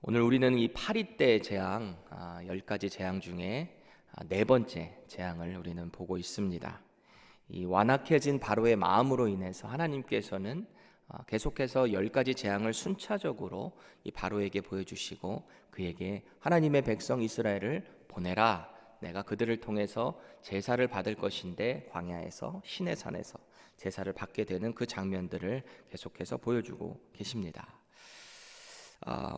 오늘 우리는 이 파리떼 재앙, 10가지 재앙 중에 네 번째 재앙을 우리는 보고 있습니다. 이 완악해진 바로의 마음으로 인해서 하나님께서는 계속해서 10가지 재앙을 순차적으로 이 바로에게 보여주시고 그에게 하나님의 백성 이스라엘을 보내라, 내가 그들을 통해서 제사를 받을 것인데 광야에서 시내산에서 제사를 받게 되는 그 장면들을 계속해서 보여주고 계십니다.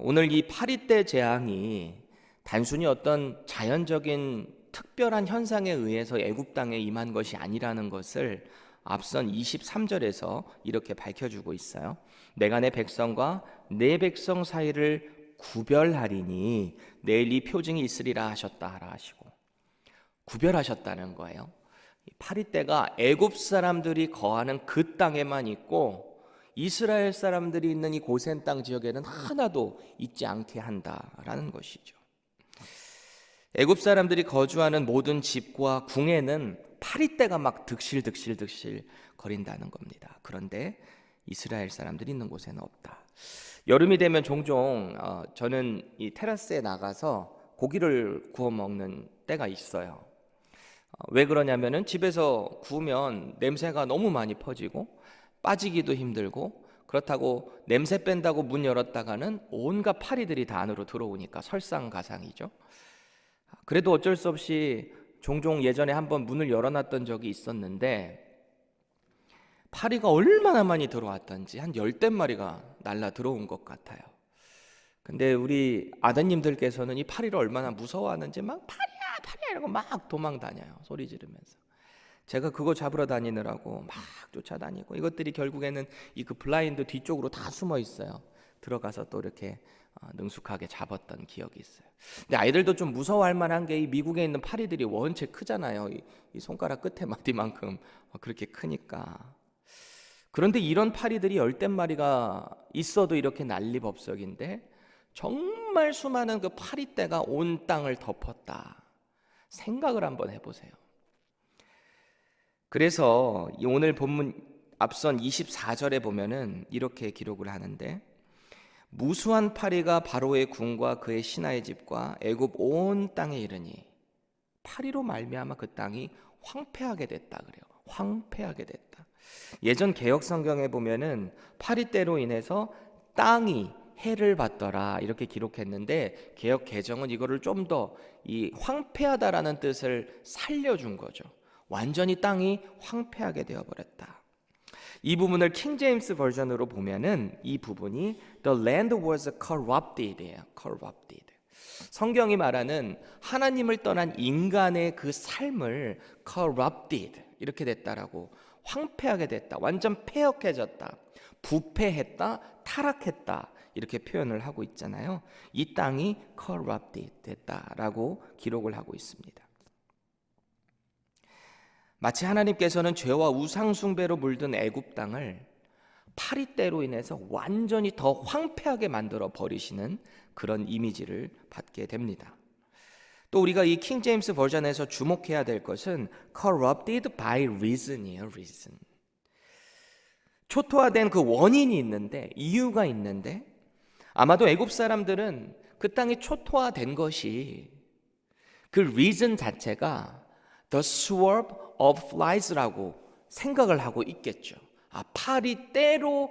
오늘 이 파리떼 재앙이 단순히 어떤 자연적인 특별한 현상에 의해서 애굽 땅에 임한 것이 아니라는 것을 앞선 23절에서 이렇게 밝혀주고 있어요. 내가 내 백성과 내 백성 사이를 구별하리니 내일 이 표징이 있으리라 하셨다 하라 하시고, 구별하셨다는 거예요. 파리떼가 애굽 사람들이 거하는 그 땅에만 있고 이스라엘 사람들이 있는 이 고센 땅 지역에는 하나도 있지 않게 한다라는 것이죠. 애굽 사람들이 거주하는 모든 집과 궁에는 파리떼가 막 득실득실 거린다는 겁니다. 그런데 이스라엘 사람들이 있는 곳에는 없다. 여름이 되면 종종 저는 이 테라스에 나가서 고기를 구워 먹는 때가 있어요. 왜 그러냐면은 집에서 구우면 냄새가 너무 많이 퍼지고 빠지기도 힘들고, 그렇다고 냄새 뺀다고 문 열었다가는 온갖 파리들이 다 안으로 들어오니까 설상가상이죠. 그래도 어쩔 수 없이 종종 예전에 한번 문을 열어놨던 적이 있었는데 파리가 얼마나 많이 들어왔던지 한 10댓마리가 날라 들어온 것 같아요. 근데 우리 아드님들께서는 이 파리를 얼마나 무서워하는지 막 파리야 이러고 막 도망 다녀요, 소리 지르면서. 제가 그거 잡으러 다니느라고 막 쫓아다니고, 이것들이 결국에는 이 그 블라인드 뒤쪽으로 다 숨어 있어요. 들어가서 또 이렇게 능숙하게 잡았던 기억이 있어요. 근데 아이들도 좀 무서워할 만한 게 이 미국에 있는 파리들이 원체 크잖아요. 이 손가락 끝에 마디만큼 그렇게 크니까. 그런데 이런 파리들이 10댓마리가 있어도 이렇게 난리법석인데 정말 수많은 그 파리떼가 온 땅을 덮었다. 생각을 한번 해보세요. 그래서 오늘 본문 앞선 24절에 보면은 이렇게 기록을 하는데, 무수한 파리가 바로의 궁과 그의 신하의 집과 애굽 온 땅에 이르니, 파리로 말미암아 그 땅이 황폐하게 됐다 그래요. 황폐하게 됐다. 예전 개역 성경에 보면은 파리떼로 인해서 땅이 해를 받더라 이렇게 기록했는데, 개역 개정은 이거를 좀 더 이 황폐하다라는 뜻을 살려준 거죠. 완전히 땅이 황폐하게 되어버렸다. 이 부분을 킹 제임스 버전으로 보면은 이 부분이 The land was corrupted예요. corrupted. 성경이 말하는 하나님을 떠난 인간의 그 삶을 corrupted 이렇게 됐다라고, 황폐하게 됐다, 완전 폐역해졌다, 부패했다, 타락했다 이렇게 표현을 하고 있잖아요. 이 땅이 corrupted 됐다라고 기록을 하고 있습니다. 마치 하나님께서는 죄와 우상 숭배로 물든 애굽 땅을 파리떼로 인해서 완전히 더 황폐하게 만들어 버리시는 그런 이미지를 받게 됩니다. 또 우리가 이 킹 제임스 버전에서 주목해야 될 것은 corrupted by reason이에요. reason. 초토화된 그 원인이 있는데, 이유가 있는데, 아마도 애굽 사람들은 그 땅이 초토화된 것이 그 reason 자체가 the swarm of flies라고 생각을 하고 있겠죠. 파리떼로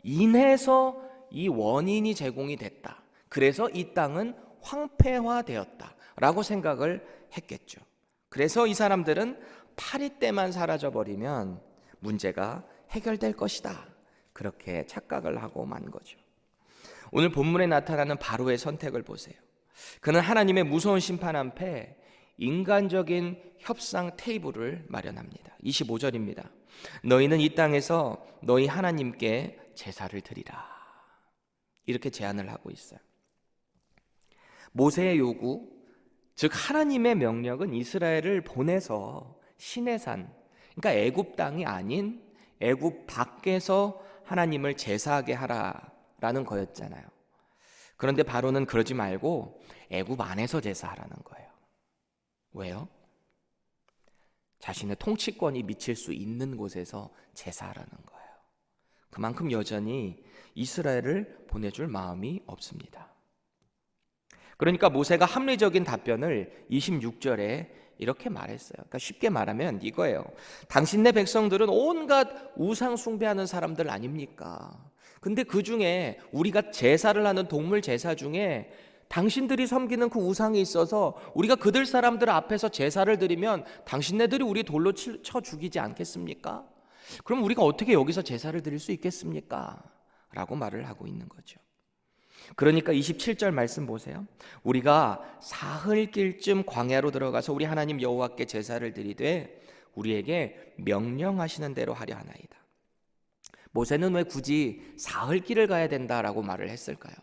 인해서 이 원인이 제공이 됐다. 그래서 이 땅은 황폐화되었다 라고 생각을 했겠죠. 그래서 이 사람들은 파리떼만 사라져버리면 문제가 해결될 것이다, 그렇게 착각을 하고 만 거죠. 오늘 본문에 나타나는 바로의 선택을 보세요. 그는 하나님의 무서운 심판 앞에 인간적인 협상 테이블을 마련합니다. 25절입니다. 너희는 이 땅에서 너희 하나님께 제사를 드리라, 이렇게 제안을 하고 있어요. 모세의 요구, 즉 하나님의 명령은 이스라엘을 보내서 시내산, 그러니까 애굽 땅이 아닌 애굽 밖에서 하나님을 제사하게 하라라는 거였잖아요. 그런데 바로는 그러지 말고 애굽 안에서 제사하라는 거예요. 왜요? 자신의 통치권이 미칠 수 있는 곳에서 제사하라는 거예요. 그만큼 여전히 이스라엘을 보내줄 마음이 없습니다. 그러니까 모세가 합리적인 답변을 26절에 이렇게 말했어요. 그러니까 쉽게 말하면 이거예요. 당신네 백성들은 온갖 우상 숭배하는 사람들 아닙니까? 근데 그 중에 우리가 제사를 하는 동물 제사 중에 당신들이 섬기는 그 우상이 있어서 우리가 그들 사람들 앞에서 제사를 드리면 당신네들이 우리 돌로 쳐 죽이지 않겠습니까? 그럼 우리가 어떻게 여기서 제사를 드릴 수 있겠습니까? 라고 말을 하고 있는 거죠. 그러니까 27절 말씀 보세요. 우리가 사흘길쯤 광야로 들어가서 우리 하나님 여호와께 제사를 드리되 우리에게 명령하시는 대로 하려 하나이다. 모세는 왜 굳이 사흘길을 가야 된다라고 말을 했을까요?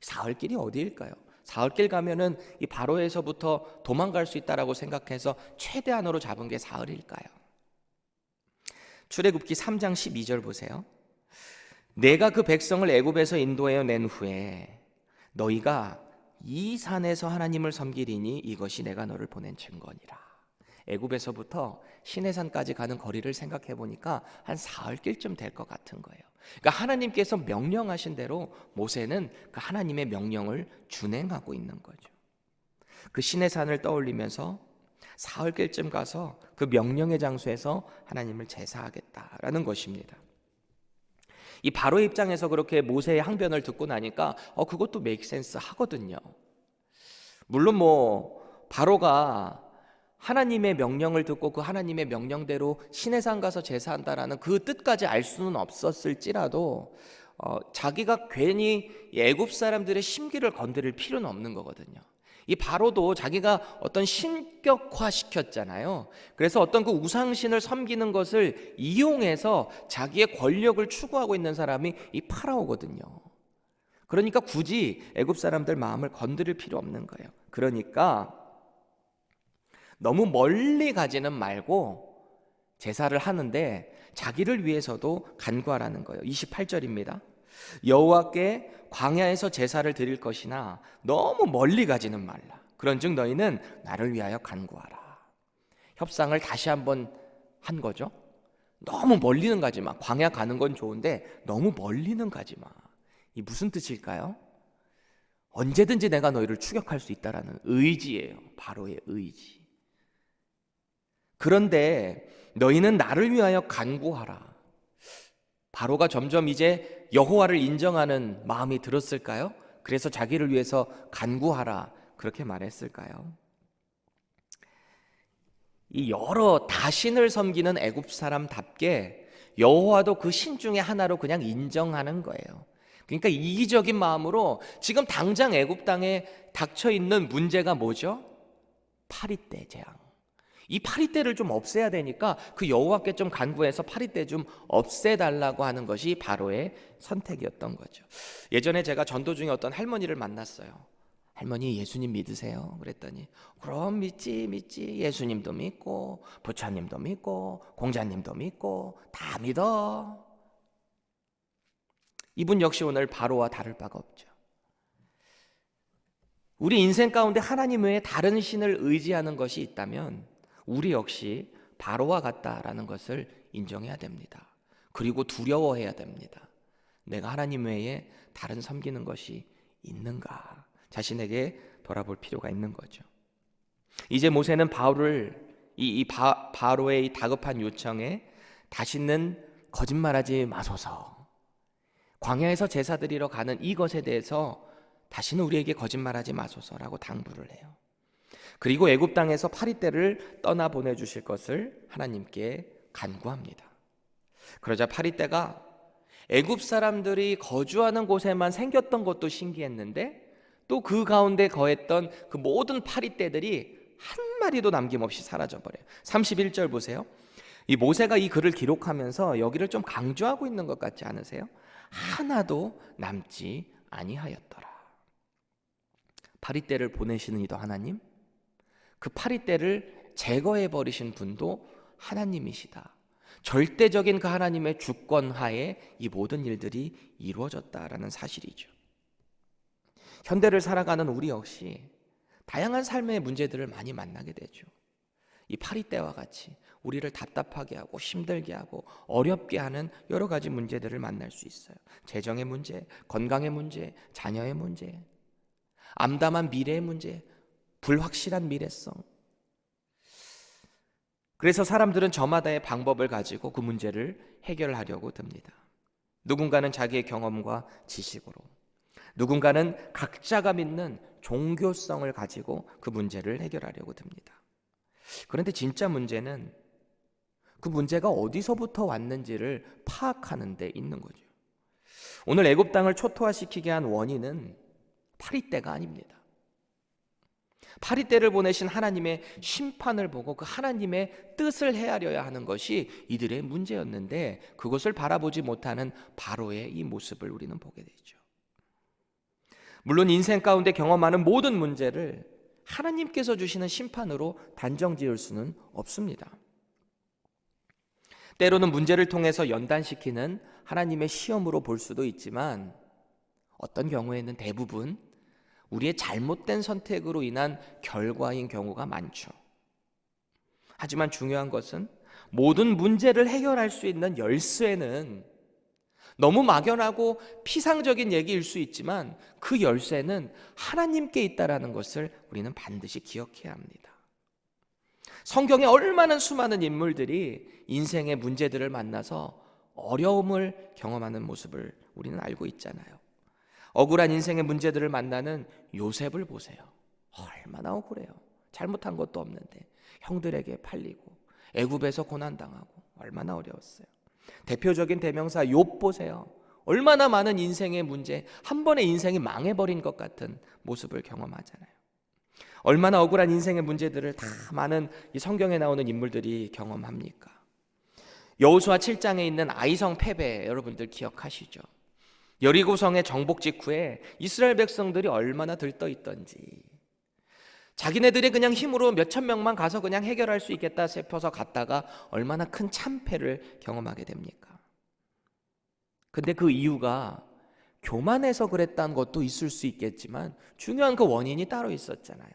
사흘길이 어디일까요? 사흘길 가면은 이 바로에서부터 도망갈 수 있다라고 생각해서 최대한으로 잡은 게 사흘일까요? 출애굽기 3장 12절 보세요. 내가 그 백성을 애굽에서 인도하여 낸 후에 너희가 이 산에서 하나님을 섬기리니 이것이 내가 너를 보낸 증거니라. 애굽에서부터 시내산까지 가는 거리를 생각해 보니까 한 사흘길쯤 될 것 같은 거예요. 그러니까 하나님께서 명령하신 대로 모세는 그 하나님의 명령을 준행하고 있는 거죠. 그 시내산을 떠올리면서 사흘길쯤 가서 그 명령의 장소에서 하나님을 제사하겠다라는 것입니다. 이 바로의 입장에서 그렇게 모세의 항변을 듣고 나니까 그것도 make sense 하거든요. 물론 바로가 하나님의 명령을 듣고 그 하나님의 명령대로 시내산 가서 제사한다라는 그 뜻까지 알 수는 없었을지라도 자기가 괜히 애굽 사람들의 심기를 건드릴 필요는 없는 거거든요. 이 바로도 자기가 어떤 신격화 시켰잖아요. 그래서 어떤 그 우상신을 섬기는 것을 이용해서 자기의 권력을 추구하고 있는 사람이 이 파라오거든요. 그러니까 굳이 애굽 사람들 마음을 건드릴 필요 없는 거예요. 그러니까 너무 멀리 가지는 말고 제사를 하는데 자기를 위해서도 간구하라는 거예요. 28절입니다. 여호와께 광야에서 제사를 드릴 것이나 너무 멀리 가지는 말라. 그런즉 너희는 나를 위하여 간구하라. 협상을 다시 한번 한 거죠. 너무 멀리는 가지 마. 광야 가는 건 좋은데 너무 멀리는 가지 마. 이 무슨 뜻일까요? 언제든지 내가 너희를 추격할 수 있다라는 의지예요. 바로의 의지. 그런데 너희는 나를 위하여 간구하라. 바로가 점점 이제 여호와를 인정하는 마음이 들었을까요? 그래서 자기를 위해서 간구하라 그렇게 말했을까요? 이 여러 다신을 섬기는 애굽 사람답게 여호와도 그 신 중에 하나로 그냥 인정하는 거예요. 그러니까 이기적인 마음으로 지금 당장 애굽 땅에 닥쳐 있는 문제가 뭐죠? 파리떼 재앙. 이 파리떼를 좀 없애야 되니까 그 여호와께 좀 간구해서 파리떼 좀 없애달라고 하는 것이 바로의 선택이었던 거죠. 예전에 제가 전도 중에 어떤 할머니를 만났어요. 할머니 예수님 믿으세요? 그랬더니 그럼 믿지 예수님도 믿고 부처님도 믿고 공자님도 믿고 다 믿어. 이분 역시 오늘 바로와 다를 바가 없죠. 우리 인생 가운데 하나님 외에 다른 신을 의지하는 것이 있다면 우리 역시 바로와 같다라는 것을 인정해야 됩니다. 그리고 두려워해야 됩니다. 내가 하나님 외에 다른 섬기는 것이 있는가? 자신에게 돌아볼 필요가 있는 거죠. 이제 모세는 바로의 이 다급한 요청에 다시는 거짓말하지 마소서. 광야에서 제사 드리러 가는 이것에 대해서 다시는 우리에게 거짓말하지 마소서라고 당부를 해요. 그리고 애굽 땅에서 파리떼를 떠나 보내주실 것을 하나님께 간구합니다. 그러자 파리떼가 애굽 사람들이 거주하는 곳에만 생겼던 것도 신기했는데 또 그 가운데 거했던 그 모든 파리떼들이 한 마리도 남김없이 사라져버려요. 31절 보세요. 이 모세가 이 글을 기록하면서 여기를 좀 강조하고 있는 것 같지 않으세요? 하나도 남지 아니하였더라. 파리떼를 보내시는 이도 하나님, 그 파리떼를 제거해 버리신 분도 하나님이시다. 절대적인 그 하나님의 주권 하에 이 모든 일들이 이루어졌다라는 사실이죠. 현대를 살아가는 우리 역시 다양한 삶의 문제들을 많이 만나게 되죠. 이 파리떼와 같이 우리를 답답하게 하고 힘들게 하고 어렵게 하는 여러 가지 문제들을 만날 수 있어요. 재정의 문제, 건강의 문제, 자녀의 문제. 암담한 미래의 문제, 불확실한 미래성. 그래서 사람들은 저마다의 방법을 가지고 그 문제를 해결하려고 듭니다. 누군가는 자기의 경험과 지식으로, 누군가는 각자가 믿는 종교성을 가지고 그 문제를 해결하려고 듭니다. 그런데 진짜 문제는 그 문제가 어디서부터 왔는지를 파악하는 데 있는 거죠. 오늘 애굽 땅을 초토화시키게 한 원인은 파리떼가 아닙니다. 파리떼를 보내신 하나님의 심판을 보고 그 하나님의 뜻을 헤아려야 하는 것이 이들의 문제였는데, 그것을 바라보지 못하는 바로의 이 모습을 우리는 보게 되죠. 물론 인생 가운데 경험하는 모든 문제를 하나님께서 주시는 심판으로 단정 지을 수는 없습니다. 때로는 문제를 통해서 연단시키는 하나님의 시험으로 볼 수도 있지만, 어떤 경우에는 대부분 우리의 잘못된 선택으로 인한 결과인 경우가 많죠. 하지만 중요한 것은 모든 문제를 해결할 수 있는 열쇠는, 너무 막연하고 피상적인 얘기일 수 있지만 그 열쇠는 하나님께 있다라는 것을 우리는 반드시 기억해야 합니다. 성경에 얼마나 수많은 인물들이 인생의 문제들을 만나서 어려움을 경험하는 모습을 우리는 알고 있잖아요. 억울한 인생의 문제들을 만나는 요셉을 보세요. 얼마나 억울해요. 잘못한 것도 없는데 형들에게 팔리고 애굽에서 고난당하고 얼마나 어려웠어요. 대표적인 대명사 욥 보세요. 얼마나 많은 인생의 문제, 한 번에 인생이 망해버린 것 같은 모습을 경험하잖아요. 얼마나 억울한 인생의 문제들을 다 많은 이 성경에 나오는 인물들이 경험합니까? 여호수아 7장에 있는 아이성 패배, 여러분들 기억하시죠? 여리고성의 정복 직후에 이스라엘 백성들이 얼마나 들떠있던지, 자기네들이 그냥 힘으로 몇천 명만 가서 그냥 해결할 수 있겠다 싶어서 갔다가 얼마나 큰 참패를 경험하게 됩니까? 근데 그 이유가 교만해서 그랬다는 것도 있을 수 있겠지만 중요한 그 원인이 따로 있었잖아요.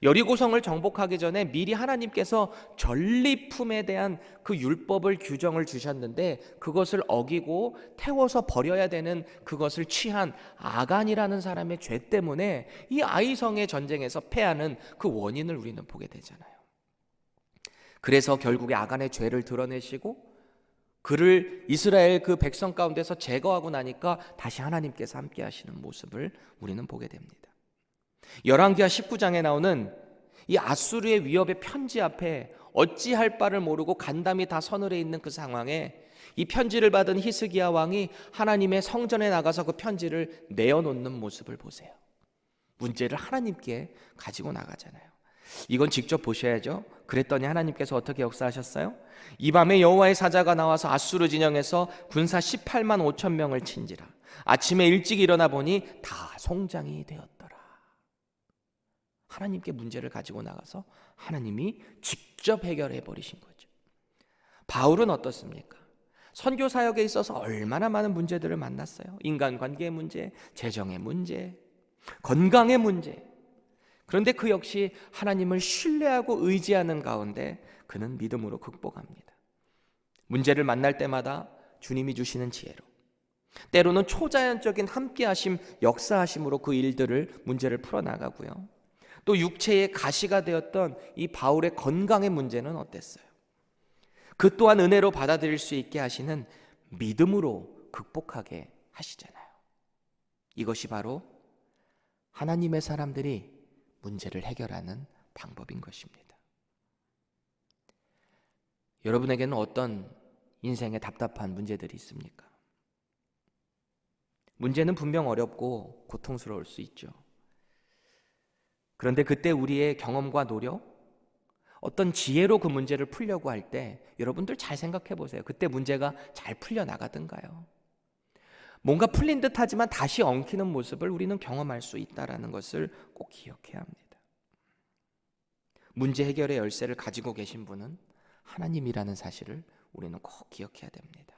여리고성을 정복하기 전에 미리 하나님께서 전리품에 대한 그 율법을 규정을 주셨는데, 그것을 어기고 태워서 버려야 되는 그것을 취한 아간이라는 사람의 죄 때문에 이 아이성의 전쟁에서 패하는 그 원인을 우리는 보게 되잖아요. 그래서 결국에 아간의 죄를 드러내시고 그를 이스라엘 그 백성 가운데서 제거하고 나니까 다시 하나님께서 함께 하시는 모습을 우리는 보게 됩니다. 열왕기하 19장에 나오는 이 아수르의 위협의 편지 앞에 어찌할 바를 모르고 간담이 다 서늘해 있는 그 상황에 이 편지를 받은 히스기야 왕이 하나님의 성전에 나가서 그 편지를 내어놓는 모습을 보세요. 문제를 하나님께 가지고 나가잖아요. 이건 직접 보셔야죠. 그랬더니 하나님께서 어떻게 역사하셨어요? 이 밤에 여호와의 사자가 나와서 아수르 진영에서 군사 18만 5천 명을 친지라. 아침에 일찍 일어나 보니 다 송장이 되었더라. 하나님께 문제를 가지고 나가서 하나님이 직접 해결해 버리신 거죠. 바울은 어떻습니까? 선교 사역에 있어서 얼마나 많은 문제들을 만났어요. 인간관계의 문제, 재정의 문제, 건강의 문제. 그런데 그 역시 하나님을 신뢰하고 의지하는 가운데 그는 믿음으로 극복합니다. 문제를 만날 때마다 주님이 주시는 지혜로, 때로는 초자연적인 함께하심, 역사하심으로 그 일들을, 문제를 풀어나가고요. 또 육체의 가시가 되었던 이 바울의 건강의 문제는 어땠어요? 그 또한 은혜로 받아들일 수 있게 하시는 믿음으로 극복하게 하시잖아요. 이것이 바로 하나님의 사람들이 문제를 해결하는 방법인 것입니다. 여러분에게는 어떤 인생의 답답한 문제들이 있습니까? 문제는 분명 어렵고 고통스러울 수 있죠. 그런데 그때 우리의 경험과 노력, 어떤 지혜로 그 문제를 풀려고 할 때 여러분들 잘 생각해 보세요. 그때 문제가 잘 풀려나가던가요? 뭔가 풀린 듯 하지만 다시 엉키는 모습을 우리는 경험할 수 있다는 것을 꼭 기억해야 합니다. 문제 해결의 열쇠를 가지고 계신 분은 하나님이라는 사실을 우리는 꼭 기억해야 됩니다.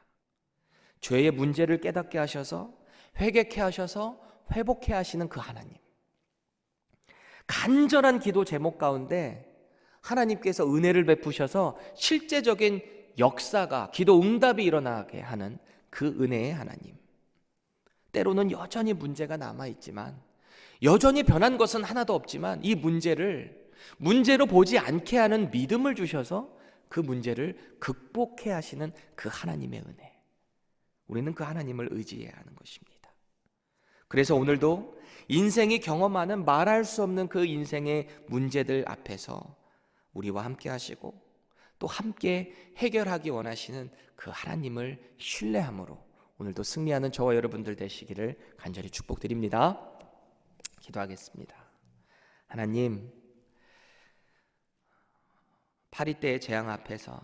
죄의 문제를 깨닫게 하셔서 회개케 하셔서 회복해 하시는 그 하나님, 간절한 기도 제목 가운데 하나님께서 은혜를 베푸셔서 실제적인 역사가, 기도 응답이 일어나게 하는 그 은혜의 하나님. 때로는 여전히 문제가 남아있지만 여전히 변한 것은 하나도 없지만 이 문제를 문제로 보지 않게 하는 믿음을 주셔서 그 문제를 극복해 하시는 그 하나님의 은혜, 우리는 그 하나님을 의지해야 하는 것입니다. 그래서 오늘도 인생이 경험하는 말할 수 없는 그 인생의 문제들 앞에서 우리와 함께 하시고 또 함께 해결하기 원하시는 그 하나님을 신뢰함으로 오늘도 승리하는 저와 여러분들 되시기를 간절히 축복드립니다. 기도하겠습니다. 하나님, 파리떼의 재앙 앞에서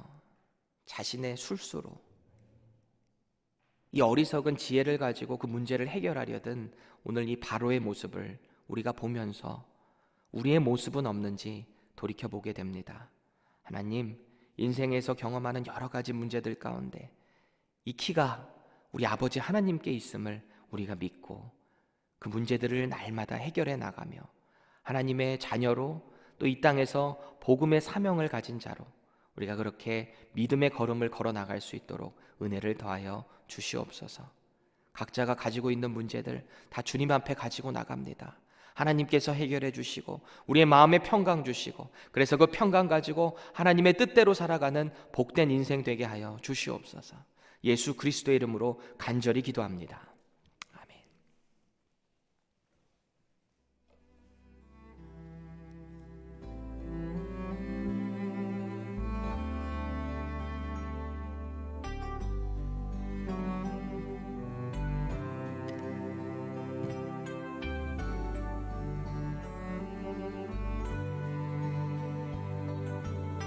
자신의 술수로 이 어리석은 지혜를 가지고 그 문제를 해결하려던 오늘 이 바로의 모습을 우리가 보면서 우리의 모습은 없는지 돌이켜보게 됩니다. 하나님, 인생에서 경험하는 여러 가지 문제들 가운데 이 키가 우리 아버지 하나님께 있음을 우리가 믿고 그 문제들을 날마다 해결해 나가며 하나님의 자녀로 또 이 땅에서 복음의 사명을 가진 자로 우리가 그렇게 믿음의 걸음을 걸어 나갈 수 있도록 은혜를 더하여 주시옵소서. 각자가 가지고 있는 문제들 다 주님 앞에 가지고 나갑니다. 하나님께서 해결해 주시고 우리의 마음에 평강 주시고 그래서 그 평강 가지고 하나님의 뜻대로 살아가는 복된 인생 되게 하여 주시옵소서. 예수 그리스도의 이름으로 간절히 기도합니다.